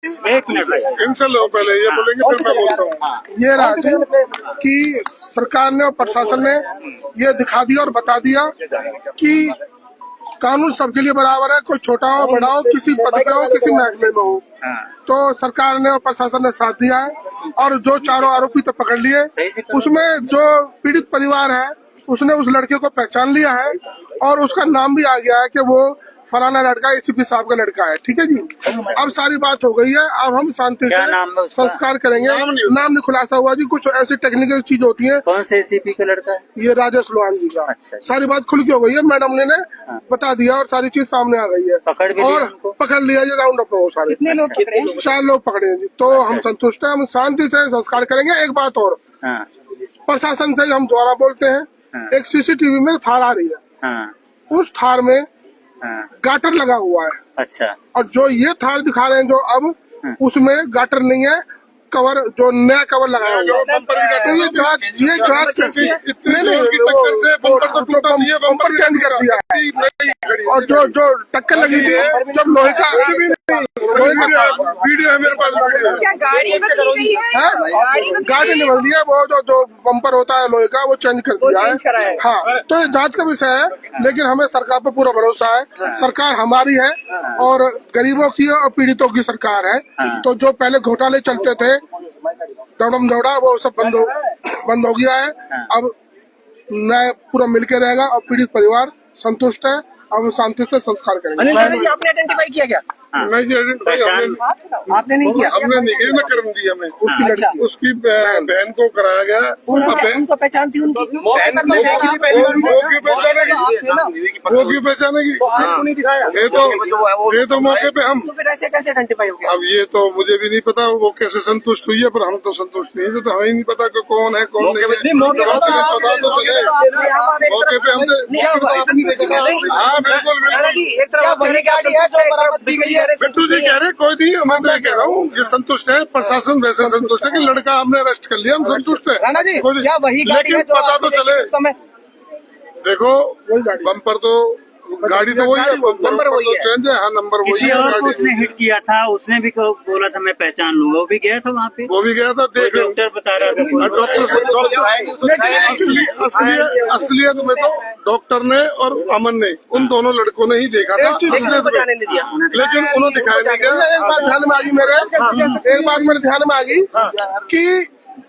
एक मिनट इनसे लो पहले ये बोलेंगे फिर मैं बोलता हूँ। ये राजू कि सरकार ने और प्रशासन ने ये दिखा दिया और बता दिया कि कानून सबके लिए बराबर है, कोई छोटा हो बड़ा हो, किसी पद पे हो, किसी महकमे में हो। तो सरकार ने और प्रशासन ने साथ दिया है और जो चारों आरोपी तो पकड़ लिए, उसमें जो पीड़ित परिवार है उसने उस लड़के को पहचान लिया है और उसका नाम भी आ गया है कि वो फलाना लड़का एसीपी साहब का लड़का है। ठीक है जी, अब सारी बात हो गई है। अब हम शांति से संस्कार करेंगे। नाम नहीं खुलासा हुआ जी, कुछ ऐसी टेक्निकल चीज होती है। कौन से एसीपी का लड़का है? ये राजेश लोहान जी का। अच्छा। सारी बात खुल के हो गई है, मैडम ने बता दिया और सारी चीज सामने आ गई है। पकड़ लिया जी, राउंड अप हो सारे। कितने लोग पकड़े? 4 लोग पकड़े हैं जी। तो हम संतुष्ट हैं, हम शांति से संस्कार करेंगे। एक बात और, प्रशासन से हम दोबारा बोलते हैं, एक सीसीटीवी में थार आ रही है, उस थार में गाटर लगा हुआ है। अच्छा। और जो ये थार दिखा रहे हैं जो अब, उसमें गाटर नहीं है, कवर जो नया कवर लगाया हुआ है। तो ये जांच बम्पर चेंज कर दिया है। और जो टक्कर लगी थी जब लोहे का वीडियो है मेरे पास। क्या गाड़ी बदल गई है? गाड़ी नहीं बदली है, वो जो बम्पर होता है लोहे का वो चेंज कर दिया है। हाँ, तो ये जांच का विषय है, लेकिन हमें सरकार पर पूरा भरोसा है। सरकार हमारी है और गरीबों की और पीड़ितों की सरकार है। तो जो पहले घोटाले चलते थे दौड़म दौड़ा, वो सब बंद हो गया है। अब न्याय पूरा मिलके रहेगा और पीड़ित परिवार संतुष्ट है। अब हम शांति से संस्कार करेंगे। आपने आइडेंटिफाई किया क्या? नहीं जी, आइडेंटिफाई आपने नहीं किया? हमने नहीं किया ना, कर्म दिया में उसकी अच्छा। लड़की, उसकी बहन को कराया गया। बहन को पहचान थी उनकी? वो क्यों पहचानेगी? ये तो मौके पे हम, तो फिर ऐसे कैसे आइडेंटिफाई हो गया? अब ये तो मुझे भी नहीं पता वो कैसे संतुष्ट हुई है, पर हम तो संतुष्ट नहीं है। तो हमें नहीं पता कि कौन है कौन नहीं है। पता तो चले मौके पे हमने। हाँ बिल्कुल बिल्कुल, बिट्टू जी कह रहे कोई नहीं, मैं तो कह रहा हूँ ये संतुष्ट है। प्रशासन वैसे संतुष्ट है कि लड़का हमने अरेस्ट कर लिया, हम संतुष्ट है। लेकिन पता तो चले। देखो बम्पर तो गाड़ी तो वही है, नंबर वही है, चेंज है। हाँ नंबर वही है। और उसने हिट किया था, उसने भी बोला था मैं पहचान लूंगा, वो भी गया था वहाँ पे। वो भी गया था, देख डॉक्टर बता रहा था। असलियत में तो डॉक्टर ने और अमन ने, उन दोनों लड़कों ने ही देखा था, लेकिन उन्होंने दिखाया नहीं गया। एक बात ध्यान में आ गई मेरे, एक बात मेरे ध्यान में आ गई कि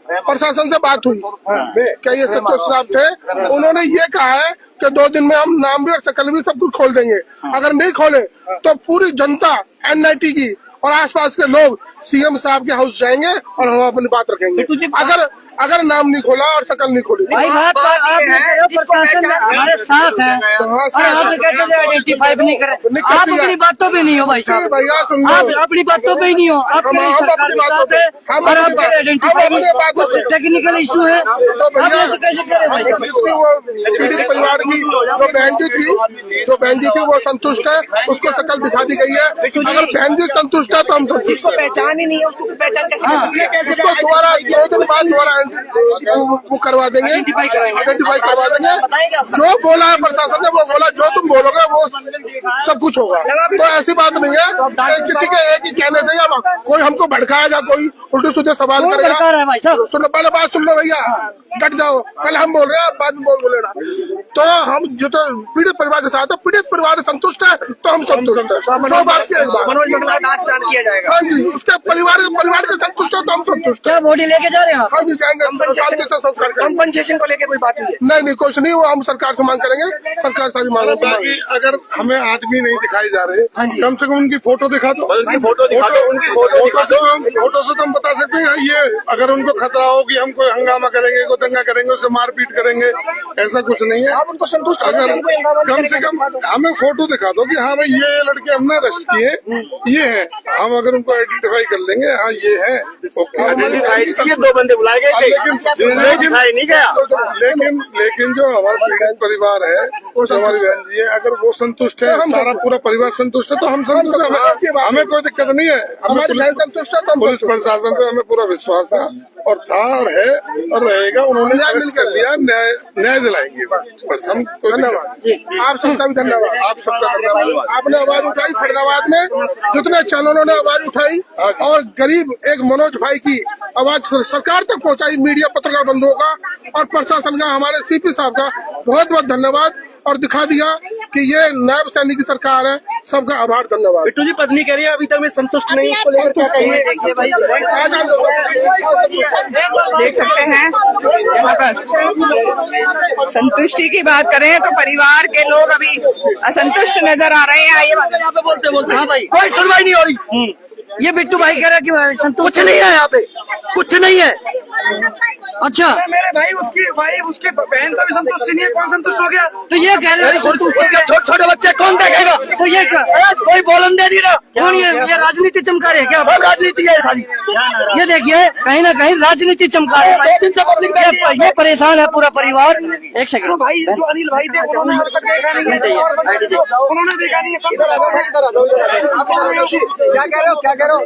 प्रशासन से बात हुई, क्या ये सत्य साहब थे, उन्होंने ये कहा है कि 2 दिन में हम नाम भी और शकल भी सब कुछ खोल देंगे। अगर नहीं खोले तो पूरी जनता एनआईटी की और आसपास के लोग सीएम साहब के हाउस जाएंगे और हम अपनी बात रखेंगे। अगर नाम नहीं खोला और शकल नहीं खोली। भाई बात प्रशासन हमारे साथ है, आप कहते हैं आइडेंटिफाई नहीं करे, आप अपनी बातों पे नहीं हो भाई साहब, भैया सुन लो, आप अपनी बातों पे ही नहीं हो। आप टेक्निकल इशू है, आप ऐसे कैसे करें भाई साहब? वो पीड़ित परिवार की जो बहन जी थी वो संतुष्ट है, उसको शकल दिखा दी गई है। अगर बहन जी संतुष्ट है तो हम संतुष्ट। जिसको पहचान ही नहीं है उसको पहचान कैसे? उसको दोबारा 2 दिन बाद दोबारा वो करवा देंगे, आइडेंटिफाई करवा देंगे। जो बोला है प्रशासन ने वो बोला, जो तुम बोलोगे वो सब कुछ होगा। तो ऐसी बात नहीं है किसी के एक ही कहने से या कोई हमको भड़काएगा, कोई उल्टे सीधे सवाल करेगा। सुनो, पहले बात सुन लो भैया, डट जाओ। पहले हम बोल रहे हैं, बाद में बोल लेना। तो हम जो तो पीड़ित परिवार के साथ है, पीड़ित परिवार संतुष्ट है तो हम संतुष्ट है। 100 बात की किया जाएगा। हाँ जी, उसके परिवार के संतुष्ट है तो हम संतुष्ट है। बॉडी लेके जा रहे हैं? हाँ जी जाएंगे, शांति से संस्कार करेंगे। कंपनसेशन को लेकर कोई बात हुई है? नहीं कुछ नहीं, वो हम सरकार से मांग करेंगे, सरकार सारी मांगों को मांगेगी। अगर हमें आदमी नहीं दिखाई जा रहे, कम से कम उनकी फोटो दिखा दो। उनकी फोटो दिखा दो। फोटो से तो हम बता सकते हैं ये। अगर उनको खतरा हो कि हम कोई हंगामा करेंगे, कोई दंगा करेंगे, उसे मारपीट करेंगे, ऐसा कुछ नहीं है। आप उनको संतुष्ट अगर कम से कम हमें फोटो दिखा दो कि हाँ भाई ये लड़के हमने अरेस्ट किए, ये है। हम अगर उनको आइडेंटिफाई कर लेंगे, हाँ ये है, आइडेंटिफाई 2 बंदे बुलाए गए, दिखाई नहीं गया। लेकिन जो हमारा पीड़ित परिवार है, वो हमारी बहन जी है, अगर वो संतुष्ट है, सारा पूरा परिवार संतुष्ट है तो हम संतुष्ट है। हमें कोई दिक्कत नहीं है। हमारी बहन संतुष्ट है तो पुलिस प्रशासन पे हमें पूरा विश्वास था। और था और है और रहेगा। उन्होंने न्याय कर लिया, न्याय दिलाएंगे बस हम। धन्यवाद, आप सबका भी धन्यवाद, आप सबका धन्यवाद। आपने आवाज उठाई फरीदाबाद में, जितने चैनलों ने आवाज उठाई और गरीब एक मनोज भाई की आवाज सरकार तक पहुंचाई, मीडिया पत्रकार बंधुओं का और प्रशासन का, हमारे सीपी साहब का बहुत बहुत धन्यवाद, और दिखा दिया कि ये नायब सैनिक की सरकार है। सबका आभार, धन्यवाद। बिट्टू जी, पत्नी कह रही है अभी तक मैं संतुष्ट नहीं, इसको लेकर क्या कहेंगे? देख सकते हैं यहाँ पर संतुष्टि की बात करें तो परिवार के लोग अभी असंतुष्ट नजर आ रहे हैं। आइए यहाँ पे बोलते हाँ भाई, कोई सुनवाई नहीं हो रही। ये बिट्टू भाई कह रहा है कि संतुष्ट कुछ नहीं है, यहाँ पे कुछ नहीं है। अच्छा, मेरे भाई उसके बहन का भी संतुष्ट नहीं है, कौन संतुष्ट हो गया? तो ये कह रहे हैं छोटे छोटे बच्चे कौन देखेगा? तो ये कोई बोलन दे नहीं रहा। कौन ये राजनीति चमका रहे क्या? सब राजनीति है सारी। ये देखिए कहीं ना कहीं राजनीति चमका रहे हैं। 2 दिन से पब्लिक ये परेशान है पूरा परिवार। एक सेकंड भाई, जो अनिल भाई थे उन्होंने अब तक देखा नहीं है, उन्होंने देखा नहीं है। क्या कह रहे हो?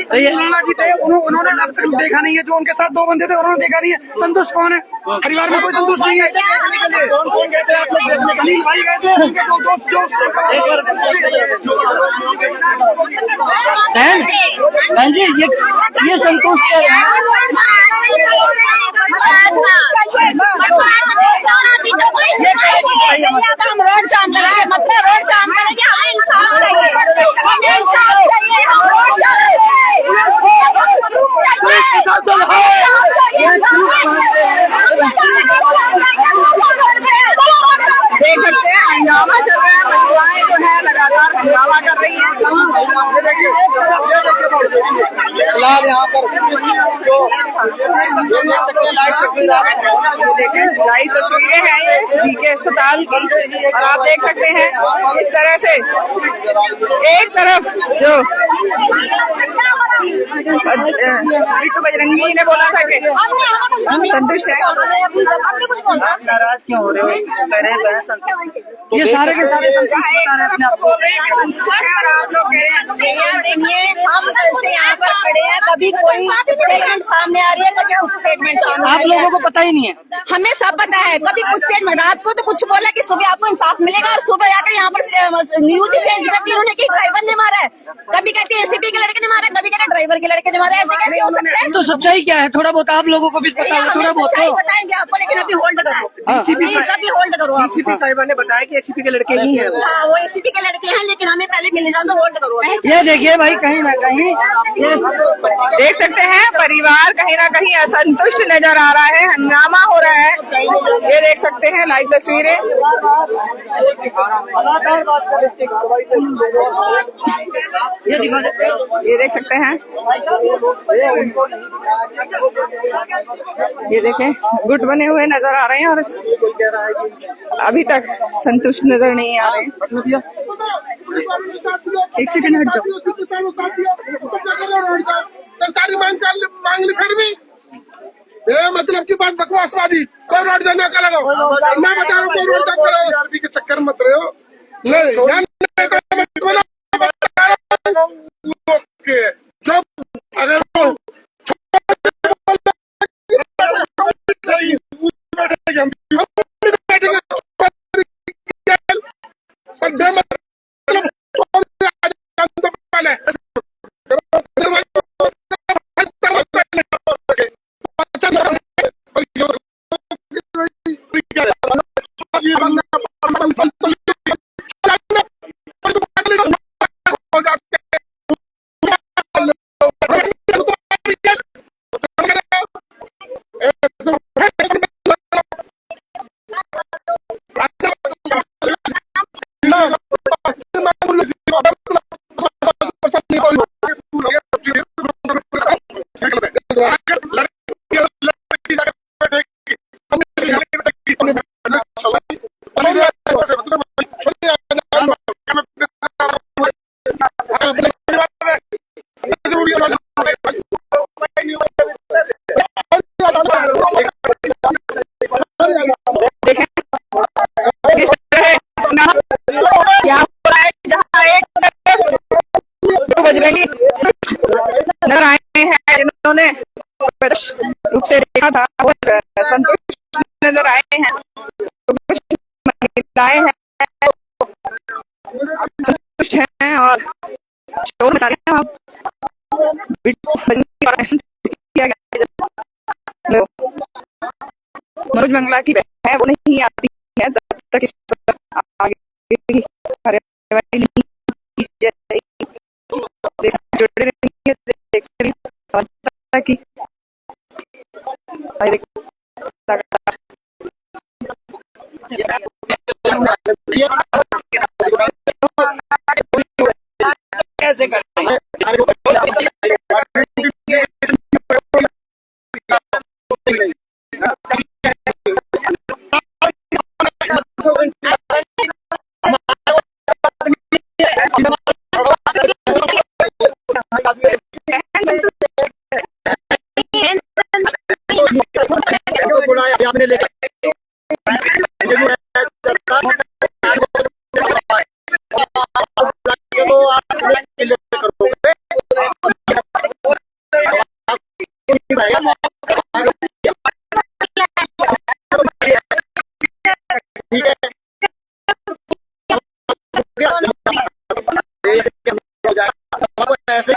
तो ये जी थे, उन्होंने अब तक देखा नहीं है। जो उनके साथ 2 बंदे थे उन्होंने देखा नहीं है। संतुष्ट कौन है? परिवार में कोई संतुष्ट नहीं है। कौन गए थे आप लोग देखने? अनिल भाई गए थे, उनके 2 दोस्त जो बहन जी ये संतुष्ट है। हम रोड जाम करेंगे, मतलब रोड जाम करेंगे, हमें इंसाफ चाहिए, हमें इंसाफ चाहिए, हम रोड देख सकते हैं हंगामा चल रहा है। महिलाएं जो है लगातार हंगामा कर रही है। फिलहाल यहाँ पर लाइव तस्वीरें हैं ये बीके अस्पताल की, और आप देख सकते हैं इस तरह से एक तरफ जो बिट्टू बजरंगी ने बोला था कि संतुष्ट है। नाराज क्यों हो रहे हो? करे बहन संतुष्ट। ये सारे के सारे संतुष्ट बता रहे हैं अपने आप को। संतुष्ट है और आप लोग कह रहे हैं सुनिए, हम कल से यहाँ पर खड़े हैं, कभी कोई स्टेटमेंट सामने आ रही है, कभी कुछ स्टेटमेंट सामने आप लोगों को पता ही नहीं है। हमें सब पता है। कभी कुछ स्टेटमेंट रात को तो कुछ बोला कि सुबह आपको इंसाफ मिलेगा, और सुबह आकर यहाँ पर न्यूज ही चेंज कर दी उन्होंने कि ड्राइवर ने मारा है। कभी कहते हैं एसीपी के लड़के ने मारा है, कभी कहते हैं ड्राइवर के लड़के ने मारा है। ऐसे कैसे हो सकता है? तो सच्चाई क्या है? थोड़ा बहुत आप लोगों को भी पता है, थोड़ा बहुत सच्चाई बताएंगे आपको, लेकिन अभी होल्ड करो, सभी होल्ड करो। डीसीपी साहिबा ने बताया कि एसीपी के लड़के ही हैं। हाँ, वो एसीपी के लड़के हैं, लेकिन हमें पहले मिल जाए तो होल्ड करो। ये देखिए भाई, कहीं ना कहीं ये देख सकते हैं परिवार कहीं ना कहीं असंतुष्ट नजर आ रहा है, हंगामा हो रहा है। ये देख सकते हैं लाइव तस्वीरें। ये देख सकते हैं, ये देखें गुट बने हुए नजर आ रहे हैं और अभी तक संतुष्ट नजर नहीं आ रहे हैं। एक सेकंड हट जाओ। सारी मांग ली फिर भी मतलब की बात बकवासवादी। कोई रोड जाने का लगाओ, मैं बता रहा हूँ कोई रोड जाम करो। आरपी के चक्कर मत रहे हो। जब अगर बजरंगी नजर आए हैं जिन्होंने प्रत्यक्ष रूप से देखा था वो संतुष्ट नजर आए हैं। तो कुछ महिलाएं हैं संतुष्ट हैं और शोर मचा रहे हैं। किया गया मनोज मंगला की बहन है वो नहीं आती है तब तक इस पर आगे की कार्यवाही नहीं की जाएगी। जुड़े रहेंगे देखते हैं कि कैसे करते हैं आपने लेकर ऐसे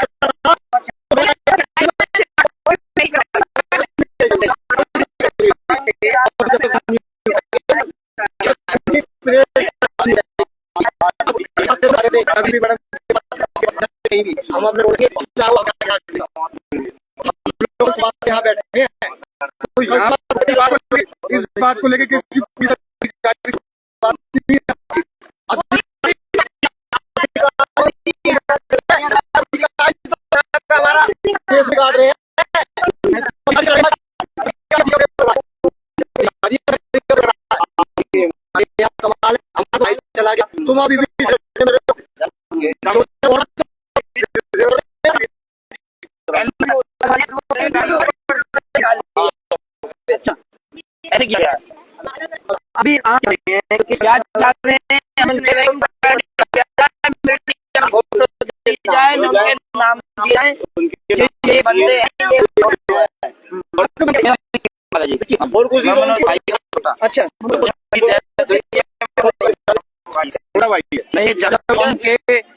अभी बड़ा हम अपने यहाँ बैठे हैं तो इस बात को लेकर किसी केस काट रहे हैं कमाल भाई चला गया तुम अभी ऐसे किया अभी आप चाहते हैं जाए उनके नाम दिए जाए ये बंदे और कुछ अच्छा बड़ा भाई नहीं ज्यादा उनके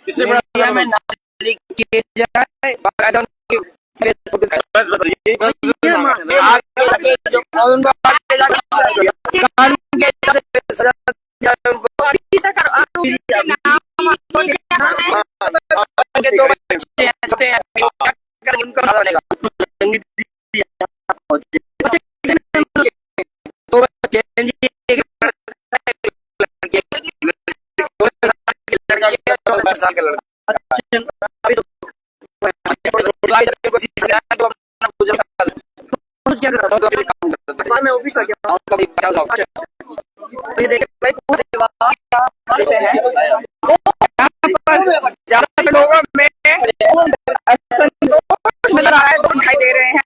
इससे बड़ा में किए जाए बस बताइए ज्यादातर लोगों में असंतोष नजर आ रहा है तो दिखाई दे रहे हैं।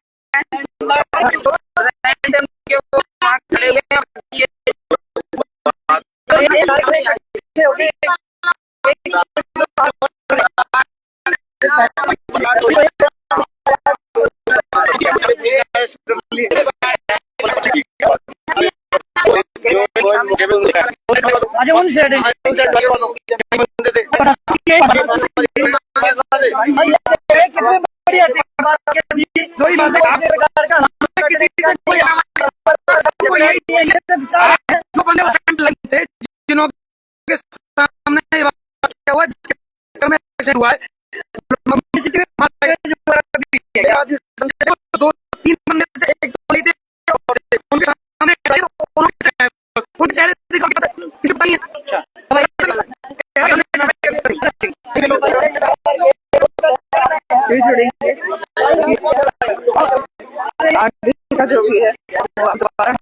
जिनके सामने हुआ जिसके हुआ है 2-3 बंदे थे एक थे उनके सामने उनके चेहरे आगे का जो भी है वो दोबारा